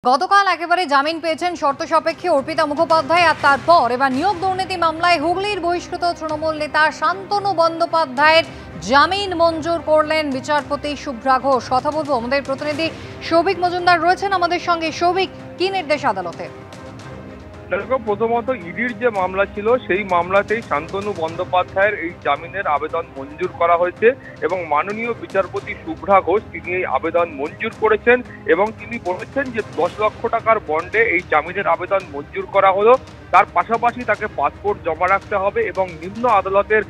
গতকাল একেবারে জামিন পেয়েছেন শর্ত সাপেক্ষে অর্পিতা মুখোপাধ্যায়। আর তারপর এবার নিয়োগ দুর্নীতি মামলায় হুগলির বহিষ্কৃত তৃণমূল নেতা শান্তনু বন্দ্যোপাধ্যায়ের জামিন মঞ্জুর করলেন বিচারপতি শুভ্রা ঘোষ। কথা বলবো আমাদের প্রতিনিধি সৌভিক মজুমদার রয়েছেন আমাদের সঙ্গে। সৌভিক, কি নির্দেশ আদালতে? প্রথমত ইডির যে মামলা ছিল সেই মামলাতেই শান্তনু বন্দ্যোপাধ্যায়ের এই জামিনের আবেদন মঞ্জুর করা হয়েছে এবং মাননীয় বিচারপতি শুভ্রা ঘোষ তিনি এই আবেদন মঞ্জুর করেছেন এবং তিনি বলেছেন যে 10 লক্ষ টাকার বন্ডে এই জামিনের আবেদন মঞ্জুর করা হলো। তার পাশাপাশি তাকে পাসপোর্ট জমা রাখতে হবে এবং নিম্ন আদালতের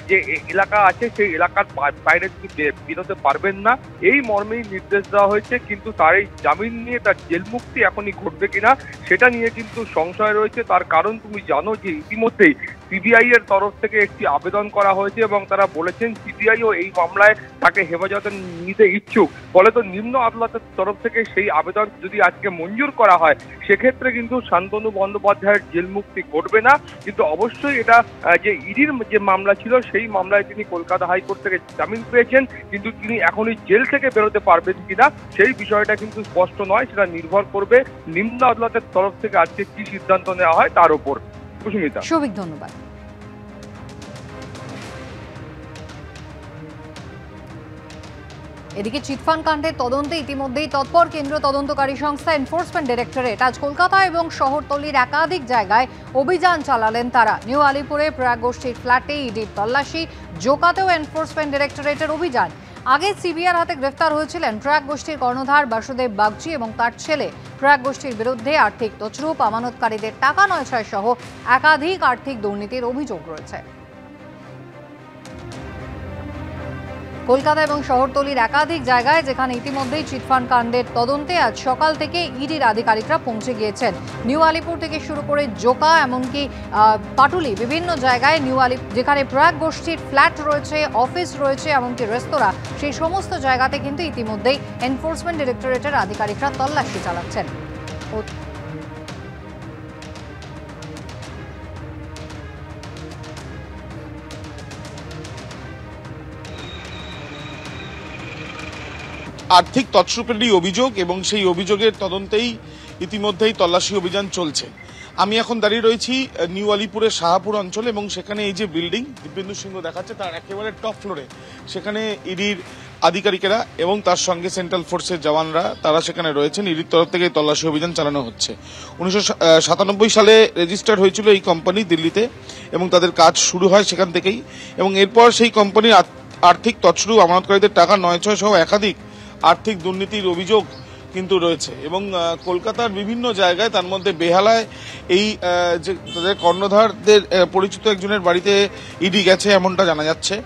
যে এলাকা আছে সেই এলাকার বাইরে তিনি বেরোতে পারবেন না, এই মর্মেই নির্দেশ দেওয়া হয়েছে। কিন্তু তার এই জামিন নিয়ে তার জেল মুক্তি এখনই ঘটবে কিনা সেটা নিয়ে কিন্তু সংশয় রয়েছে। তার কারণ তুমি জানো যে ইতিমধ্যেই সিবিআই এর তরফ থেকে একটি আবেদন করা হয়েছে এবং তারা বলেছেন সিবিআইও এই মামলায় তাকে হেফাজতে নিতে ইচ্ছুক। ফলে তো নিম্ন আদালতের তরফ থেকে সেই আবেদন যদি আজকে মঞ্জুর করা হয় সেক্ষেত্রে কিন্তু শান্তনু বন্দ্যোপাধ্যায়ের জেল মুক্তি ঘটবে না। কিন্তু অবশ্যই এটা যে ইডির যে মামলা ছিল সেই মামলায় তিনি কলকাতা হাইকোর্ট থেকে জামিন পেয়েছেন, কিন্তু তিনি এখনই জেল থেকে বেরোতে পারবেন কিনা সেই বিষয়টা কিন্তু স্পষ্ট নয়। সেটা নির্ভর করবে নিম্ন আদালতের তরফ থেকে আজকে কি সিদ্ধান্ত নেওয়া হয় তার উপর। সুস্মিতা, সৌভিক, ধন্যবাদ। এদিকে চিটফান্ড কাণ্ডের তদন্তে ইতিমধ্যেই তৎপর কেন্দ্রীয় তদন্তকারী সংস্থা এনফোর্সমেন্ট ডাইরেক্টরেট। আজ কলকাতা এবং শহরতলির একাধিক জায়গায় অভিযান চালালেন তারা। নিউ আলিপুরে প্রয়াগ গোষ্ঠীর ফ্ল্যাটে ইডির তল্লাশি, জোকাতেও এনফোর্সমেন্ট ডাইরেক্টরেটের অভিযান। আগে সিবিআইর হাতে গ্রেফতার হয়েছিলেন প্রয়াগ গোষ্ঠীর কর্ণধার বাসুদেব বাগচি এবং তার ছেলে। প্রয়াগ গোষ্ঠীর বিরুদ্ধে আর্থিক তছরূপ, আমানতকারীদের টাকা নয়ছয় সহ একাধিক আর্থিক দুর্নীতির অভিযোগ রয়েছে। কলকাতা এবং শহরতলির একাধিক জায়গায় যেখানে ইতিমধ্যেই চিটফান্ড কাণ্ডের তদন্তে আজ সকাল থেকে ইডির আধিকারিকরা পৌঁছে গিয়েছেন। নিউ আলিপুর থেকে শুরু করে জোকা এমনকি পাটুলি বিভিন্ন জায়গায় যেখানে প্রয়াগ গোষ্ঠীর ফ্ল্যাট রয়েছে, অফিস রয়েছে, এমনকি রেস্তোরাঁ, সেই সমস্ত জায়গাতে কিন্তু ইতিমধ্যেই এনফোর্সমেন্ট ডাইরেক্টরেটের আধিকারিকরা তল্লাশি চালাচ্ছেন। আর্থিক তছরূপেরই অভিযোগ এবং সেই অভিযোগের তদন্তেই ইতিমধ্যেই তল্লাশি অভিযান চলছে। আমি এখন দাঁড়িয়ে রয়েছি নিউ আলিপুরের শাহপুর অঞ্চলে এবং সেখানে এই যে বিল্ডিং দিব্যেন্দু সিংহ দেখাচ্ছে তার একেবারে টপ ফ্লোরে সেখানে ইডির আধিকারিকেরা এবং তার সঙ্গে সেন্ট্রাল ফোর্সের জওয়ানরা তারা সেখানে রয়েছেন। ইডির তরফ থেকে তল্লাশি অভিযান চালানো হচ্ছে। 1997 সালে রেজিস্টার্ড হয়েছিল এই কোম্পানি দিল্লিতে এবং তাদের কাজ শুরু হয় সেখান থেকেই এবং এরপর সেই কোম্পানির আর্থিক তছরূপ, আমানতকারীদের টাকা নয়ছয় সহ একাধিক আর্থিক দুর্নীতির অভিযোগ কিন্তু রয়েছে এবং কলকাতার বিভিন্ন জায়গায় তার মধ্যে বেহালায় এই যে তাদের কর্ণধারদের পরিচিত একজনের বাড়িতে ইডি গেছে এমনটা জানা যাচ্ছে।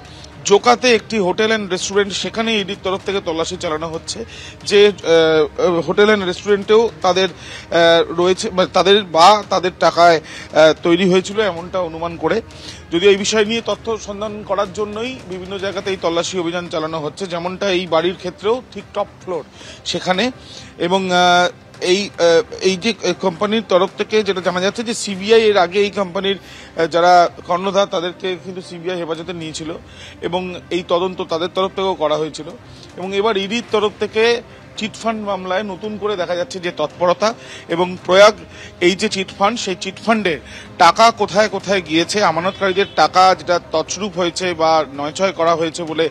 জোকাতে একটি হোটেল অ্যান্ড রেস্টুরেন্ট, সেখানে ইডির তরফ থেকে তল্লাশি চালানো হচ্ছে। যে হোটেল অ্যান্ড রেস্টুরেন্টেও তাদের রয়েছে তাদের টাকায় তৈরি হয়েছিল এমনটা অনুমান করে, যদিও এই বিষয় নিয়ে তথ্য সন্ধান করার জন্যই বিভিন্ন জায়গাতে এই তল্লাশি অভিযান চালানো হচ্ছে, যেমনটা এই বাড়ির ক্ষেত্রেও ঠিক টপ ফ্লোর সেখানে। এবং এই যে কোম্পানির তরফ থেকে যেটা জানা যাচ্ছে যে সিবিআই এর আগে এই কোম্পানির যারা কর্ণধার তাদেরকে কিন্তু সিবিআই হেফাজতে নিয়েছিল এবং এই তদন্ত তাদের তরফ থেকেও করা হয়েছিল এবং এবার ইডির তরফ থেকে চিটফান্ড মামলায় নতুন করে দেখা যাচ্ছে যে তৎপরতা এবং প্রয়াগ এই যে চিটফান্ড সেই চিটফান্ডের টাকা কোথায় কোথায় গিয়েছে, আমানতকারীদের টাকা যেটা তছরূপ হয়েছে বা নয়ছয় করা হয়েছে বলে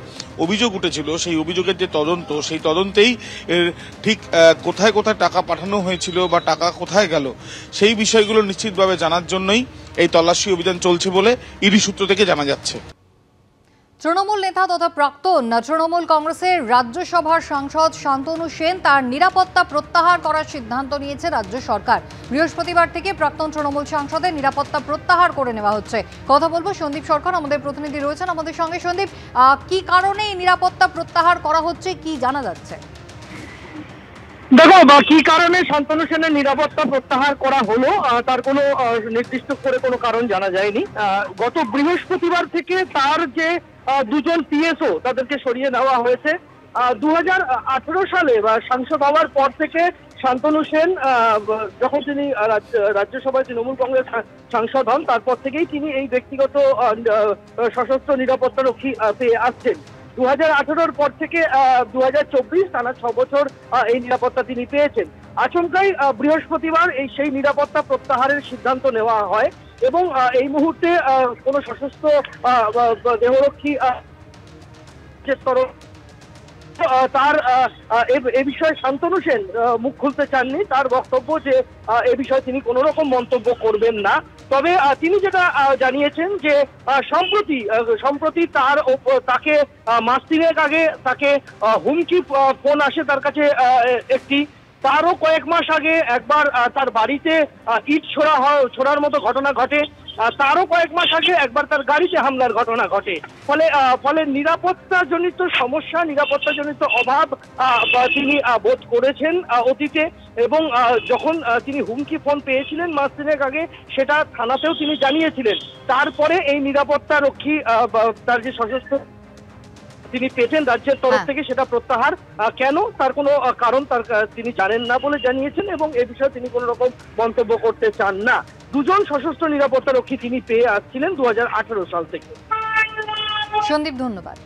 অভিযোগ উঠেছিল সেই অভিযোগের যে তদন্ত সেই তদন্তেই ঠিক কোথায় কোথায় টাকা পাঠানো হয়েছিল বা টাকা কোথায় গেল সেই বিষয়গুলো নিশ্চিতভাবে জানার জন্যই এই তল্লাশি অভিযান চলছে বলে ইডি সূত্র থেকে জানা যাচ্ছে। তৃণমূল নেতা তথা প্রাক্তন তৃণমূল কংগ্রেসের রাজ্যসভার সাংসদ শান্তনু সেন তার নিরাপত্তা প্রত্যাহার করার সিদ্ধান্ত নিয়েছে রাজ্য সরকার। বৃহস্পতিবার থেকে প্রাক্তন তৃণমূল সাংসদের নিরাপত্তা প্রত্যাহার করে নেওয়া হচ্ছে। কথা বলবো সন্দীপ সরকার, আমাদের প্রতিনিধি রয়েছেন আমাদের সঙ্গে। সন্দীপ, কি কারণে এই নিরাপত্তা প্রত্যাহার করা হচ্ছে, কি জানা যাচ্ছে? দেখো, কি কারণে শান্তনু সেনের নিরাপত্তা প্রত্যাহার করা হলো তার কোনো নির্দিষ্ট করে কোনো কারণ জানা যায়নি। গত বৃহস্পতিবার থেকে তার যে দুজন পিএসও তাদেরকে সরিয়ে নেওয়া হয়েছে। 2018 সালে সাংসদ হওয়ার পর থেকে শান্তনু সেন যখন তিনি রাজ্যসভায় তৃণমূল কংগ্রেস সাংসদ হন তারপর থেকেই তিনি এই ব্যক্তিগত সশস্ত্র নিরাপত্তা রক্ষী পেয়ে আসছেন। 2018 পর থেকে 2024 টানা 6 বছর এই নিরাপত্তা তিনি পেয়েছেন। আচমকাই বৃহস্পতিবার সেই নিরাপত্তা প্রত্যাহারের সিদ্ধান্ত নেওয়া হয় এবং এই মুহূর্তে কোনো সশস্ত্র দেহরক্ষী তরফ তার এ বিষয়ে শান্তনু সেন মুখ খুলতে চাননি। তার বক্তব্য যে এ বিষয়ে তিনি কোনো রকম মন্তব্য করবেন না। তবে তিনি যেটা জানিয়েছেন যে সম্প্রতি তাকে মাস তিনেক আগে তাকে হুমকি ফোন আসে তার কাছে একটি, তারও কয়েক মাস আগে একবার তার বাড়িতে ইট ছোড়ার মতো ঘটনা ঘটে, তারও কয়েক মাস আগে একবার তার গাড়িতে হামলার ঘটনা ঘটে। ফলে নিরাপত্তাজনিত সমস্যা, নিরাপত্তাজনিত অভাব তিনি বোধ করেছেন অতীতে, এবং যখন তিনি হুমকি ফোন পেয়েছিলেন মাস তিনেক আগে সেটা থানাতেও তিনি জানিয়েছিলেন। তারপরে এই নিরাপত্তা রক্ষী তার যে সশস্ত্র তিনি পেতেন রাজ্যের তরফ থেকে সেটা প্রত্যাহার কেন তার কোনো কারণ তিনি জানেন না বলে জানিয়েছেন এবং এ বিষয়ে তিনি কোনো রকম মন্তব্য করতে চান না। দুজন সশস্ত্র নিরাপত্তা রক্ষী তিনি পেয়ে আসছিলেন 2018 সাল থেকে। সন্দীপ, ধন্যবাদ।